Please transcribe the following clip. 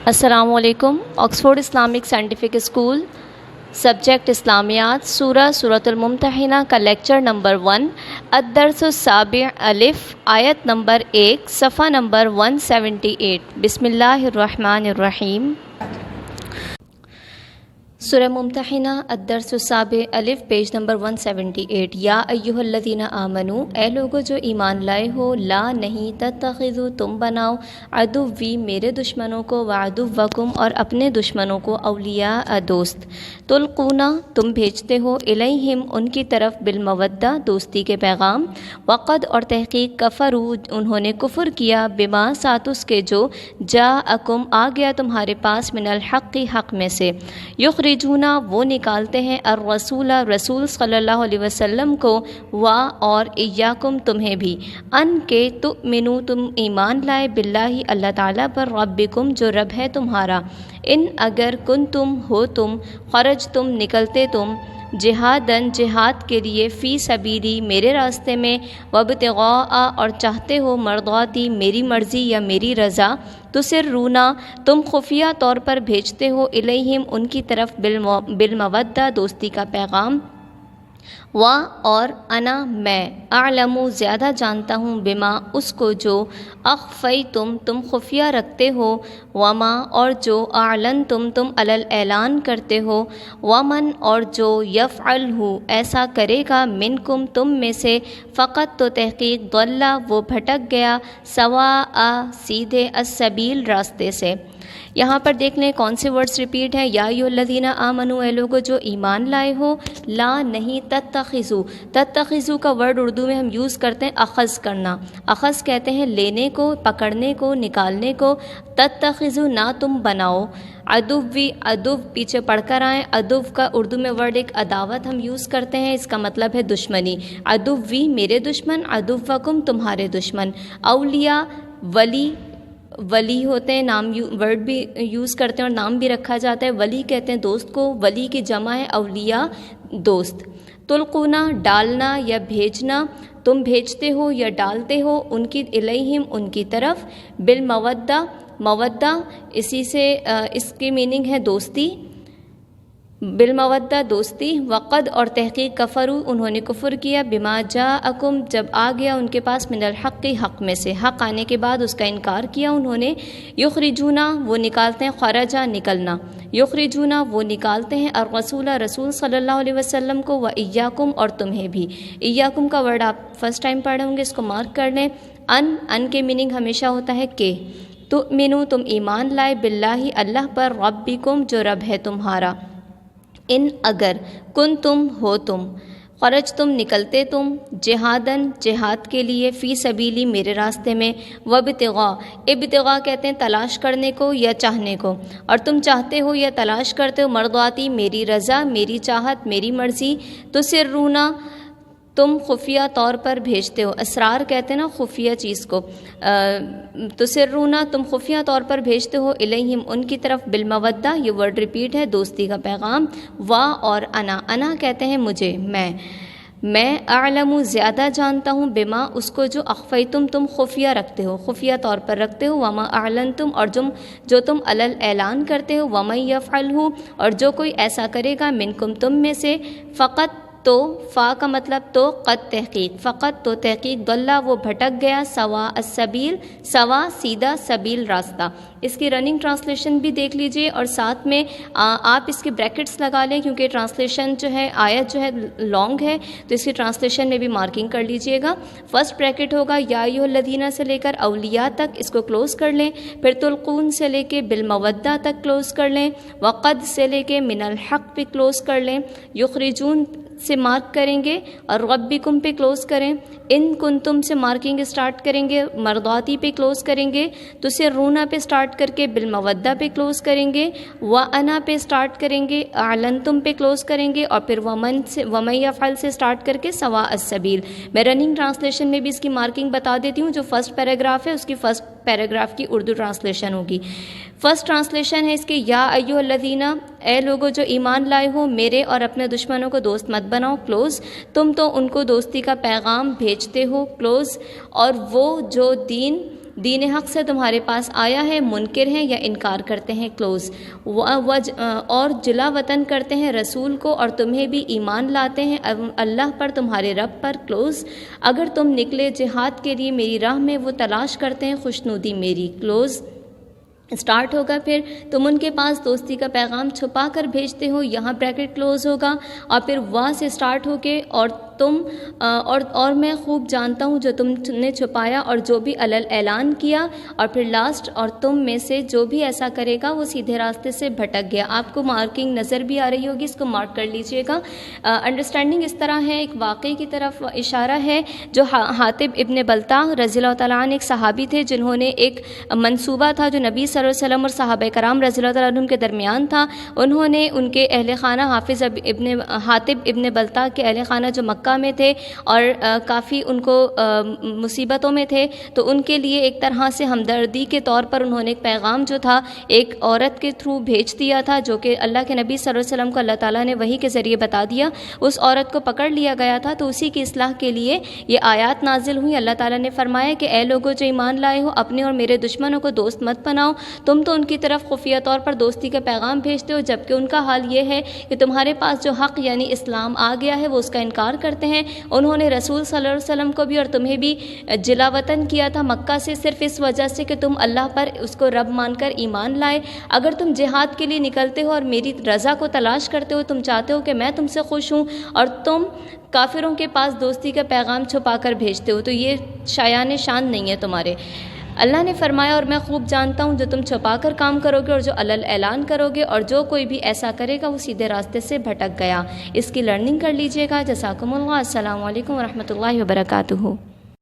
السلام علیکم۔ Oxford Islamic scientific school, subject اسلامیات، سورۃ الممتحنہ کا لیکچر نمبر 1، الدرس السابع الف، آیت نمبر 1، صفحہ نمبر 178۔ بسم اللہ الرحمن الرحیم۔ سورہ ممتحنہ الدرس السابع الف، پیج نمبر 178۔ یا ایھا الذین آمنو، اے لوگو جو ایمان لائے ہو، لا نہیں، تتخذوا تم بناؤ، عدوی میرے دشمنوں کو، وعدوکم اور اپنے دشمنوں کو، اولیاء دوست، تلقون تم بھیجتے ہو، الیہم ان کی طرف، بالمودہ دوستی کے پیغام، وقد اور تحقیق، کفروا انہوں نے کفر کیا، بما ساتھ اس کے جو، جاءکم آ گیا تمہارے پاس، من الحق حق میں سے، یخرجون وہ نکالتے ہیں، الرسول رسول صلی اللہ علیہ وسلم کو، اور ایاکم تمہیں بھی، ان کے تؤمنو تم ایمان لائے، باللہ اللہ تعالیٰ پر، ربکم جو رب ہے تمہارا، ان اگر کنتم ہو تم، خرج تم نکلتے تم، جہادن جہاد کے لیے، فی سبیلی میرے راستے میں، وابتغاء اور چاہتے ہو، مرضاتی میری مرضی یا میری رضا، تسرونا تم خفیہ طور پر بھیجتے ہو، الیہم ان کی طرف، بالمودہ دوستی کا پیغام، اور انا میں، اعلم زیادہ جانتا ہوں، بما اس کو جو، اخفیتم تم خفیہ رکھتے ہو، وما اور جو، اعلنتم تم اعلان کرتے ہو، ومن اور جو، یفعلہ ایسا کرے گا، منکم تم میں سے، فقط تو تحقیق، ضل وہ بھٹک گیا، سواء سیدھے، السبیل راستے سے۔ یہاں پر دیکھ لیں کون سے ورڈز ریپیٹ ہیں۔ یا ایھا الذین آمنو، اے لوگو جو ایمان لائے ہو، لا نہیں، تتخذوا، تتخذوا کا ورڈ اردو میں ہم یوز کرتے ہیں اخذ کرنا، اخذ کہتے ہیں لینے کو، پکڑنے کو، نکالنے کو، تتخذوا نہ تم بناؤ، عدوی عدو پیچھے پڑھ کر آئیں، عدو کا اردو میں ورڈ ایک عداوت ہم یوز کرتے ہیں، اس کا مطلب ہے دشمنی، عدوی میرے دشمن، عدوکم تمہارے دشمن، اولیاء ولی ہوتے ہیں، نام ورڈ بھی یوز کرتے ہیں اور نام بھی رکھا جاتا ہے، ولی کہتے ہیں دوست کو، ولی کی جمع ہے اولیاء دوست، تلقونا ڈالنا یا بھیجنا، تم بھیجتے ہو یا ڈالتے ہو، ان کی، الیہم ان کی طرف، بالمودہ مودہ اسی سے اس کی میننگ ہے دوستی، بالمودہ دوستی، وقد اور تحقیق، کفروا انہوں نے کفر کیا، بما جاءکم جب آ گیا ان کے پاس، من الحق حق میں سے، حق آنے کے بعد اس کا انکار کیا انہوں نے، یخرجونا وہ نکالتے ہیں، خرجا نکلنا، یخرجونا وہ نکالتے ہیں، الرسول رسول صلی اللہ علیہ وسلم کو، و ایاکم اور تمہیں بھی، ایاکم کا ورڈ آپ فرسٹ ٹائم پڑھے ہوں گے، اس کو مارک کر لیں، ان کے میننگ ہمیشہ ہوتا ہے کہ، تؤمنو تم ایمان لائے، باللہ اللہ پر، ربکم جو رب ہے تمہارا، ان اگر کن تم ہو تم، خرج تم نکلتے تم، جہادن جہاد کے لیے، فی سبیلی میرے راستے میں، وابتغاء ابتغاء کہتے ہیں تلاش کرنے کو یا چاہنے کو، اور تم چاہتے ہو یا تلاش کرتے ہو، مرضاتی میری رضا، میری چاہت، میری مرضی، تسرونا تم خفیہ طور پر بھیجتے ہو، اسرار کہتے ہیں نا خفیہ چیز کو، تسرونا تم خفیہ طور پر بھیجتے ہو، الیہم ان کی طرف، بالمودہ یہ ورڈ ریپیٹ ہے دوستی کا پیغام، اور انا کہتے ہیں مجھے، میں اعلم زیادہ جانتا ہوں، بما اس کو جو، اخفیتم تم خفیہ رکھتے ہو، خفیہ طور پر رکھتے ہو، وما اعلنتم اور جو تم اعلان کرتے ہو، ومن یفعلہ اور جو کوئی ایسا کرے گا، منکم تم میں سے، فقط تو، فا کا مطلب تو، قد تحقیق، فقط تو تحقیق، ضل وہ بھٹک گیا، سوا السبیل سوا سیدھا، سبیل راستہ، اس کی رننگ ٹرانسلیشن بھی دیکھ لیجئے، اور ساتھ میں آپ اس کے بریکٹس لگا لیں، کیونکہ ٹرانسلیشن جو ہے آیت جو ہے لانگ ہے، تو اس کی ٹرانسلیشن میں بھی مارکنگ کر لیجئے گا۔ فرسٹ بریکٹ ہوگا یا ایھا الذین سے لے کر اولیاء تک، اس کو کلوز کر لیں، پھر تلقون سے لے کے بالمودہ تک کلوز کر لیں، وقد سے لے کے من الحق پہ کلوز کر لیں، یخرجون سے مارک کریں گے، اور ربکم پہ کلوز کریں، ان کنتم سے مارکنگ اسٹارٹ کریں گے، مرضاتی پہ کلوز کریں گے، تسرونا پہ اسٹارٹ کر کے بالمودہ پہ کلوز کریں گے، وانا پہ اسٹارٹ کریں گے، اعلنتم پہ کلوز کریں گے، اور پھر ومن یفعل سے اسٹارٹ کر کے سواء السبیل۔ میں رننگ ٹرانسلیشن میں بھی اس کی مارکنگ بتا دیتی ہوں، جو فرسٹ پیراگراف ہے اس کی فرسٹ پیراگراف کی اردو ٹرانسلیشن ہوگی۔ فرسٹ ٹرانسلیشن ہے اس کے، یا ایھا الذین، اے لوگو جو ایمان لائے ہو، میرے اور اپنے دشمنوں کو دوست مت بناؤ، کلوز، تم تو ان کو دوستی کا پیغام بھیجتے ہو، کلوز، اور وہ جو دین دین حق سے تمہارے پاس آیا ہے منکر ہیں یا انکار کرتے ہیں کلوز، اور جلا وطن کرتے ہیں رسول کو اور تمہیں بھی ایمان لاتے ہیں اللہ پر تمہارے رب پر کلوز، اگر تم نکلے جہاد کے لیے میری راہ میں وہ تلاش کرتے ہیں خوشنودی میری کلوز۔ اسٹارٹ ہوگا پھر تم ان کے پاس دوستی کا پیغام چھپا کر بھیجتے ہو، یہاں بریکٹ کلوز ہوگا، اور پھر وہاں سے اسٹارٹ ہو کے اور میں خوب جانتا ہوں جو تم نے چھپایا اور جو بھی اعلان کیا، اور پھر لاسٹ اور تم میں سے جو بھی ایسا کرے گا وہ سیدھے راستے سے بھٹک گیا۔ آپ کو مارکنگ نظر بھی آ رہی ہوگی، اس کو مارک کر لیجئے گا۔ انڈرسٹینڈنگ اس طرح ہے، ایک واقعے کی طرف اشارہ ہے جو حاطب ابن بلتع رضی اللہ تعالیٰ عنہ ایک صحابی تھے جنہوں نے ایک منصوبہ تھا جو نبی صلی اللہ علیہ وسلم اور صحابہ کرام رضی اللہ تعالیٰ عنہم کے درمیان تھا، انہوں نے ان کے اہل خانہ حاطب ابن بلتع کے اہل خانہ جو مکہ میں تھے اور کافی ان کو مصیبتوں میں تھے، تو ان کے لیے ایک طرح سے ہمدردی کے طور پر انہوں نے ایک پیغام جو تھا ایک عورت کے تھرو بھیج دیا تھا، جو کہ اللہ کے نبی صلی اللہ علیہ وسلم کو اللہ تعالیٰ نے وحی کے ذریعے بتا دیا۔ اس عورت کو پکڑ لیا گیا تھا، تو اسی کی اصلاح کے لیے یہ آیات نازل ہوئی۔ اللہ تعالیٰ نے فرمایا کہ اے لوگوں جو ایمان لائے ہو، اپنے اور میرے دشمنوں کو دوست مت بناؤ، تم تو ان کی طرف خفیہ طور پر دوستی کا پیغام بھیجتے ہو، جبکہ ان کا حال یہ ہے کہ تمہارے پاس جو حق یعنی اسلام آ گیا ہے وہ اس کا انکار کرتے ہیں۔ انہوں نے رسول صلی اللہ علیہ وسلم کو بھی اور تمہیں بھی جلا وطن کیا تھا مکہ سے، صرف اس وجہ سے کہ تم اللہ پر اس کو رب مان کر ایمان لائے۔ اگر تم جہاد کے لیے نکلتے ہو اور میری رضا کو تلاش کرتے ہو، تم چاہتے ہو کہ میں تم سے خوش ہوں، اور تم کافروں کے پاس دوستی کا پیغام چھپا کر بھیجتے ہو، تو یہ شایان شان نہیں ہے تمہارے۔ اللہ نے فرمایا اور میں خوب جانتا ہوں جو تم چھپا کر کام کرو گے اور جو اعلان کرو گے، اور جو کوئی بھی ایسا کرے گا وہ سیدھے راستے سے بھٹک گیا۔ اس کی لرننگ کر لیجئے گا۔ جزاکم اللہ۔ السلام علیکم ورحمۃ اللہ وبرکاتہ۔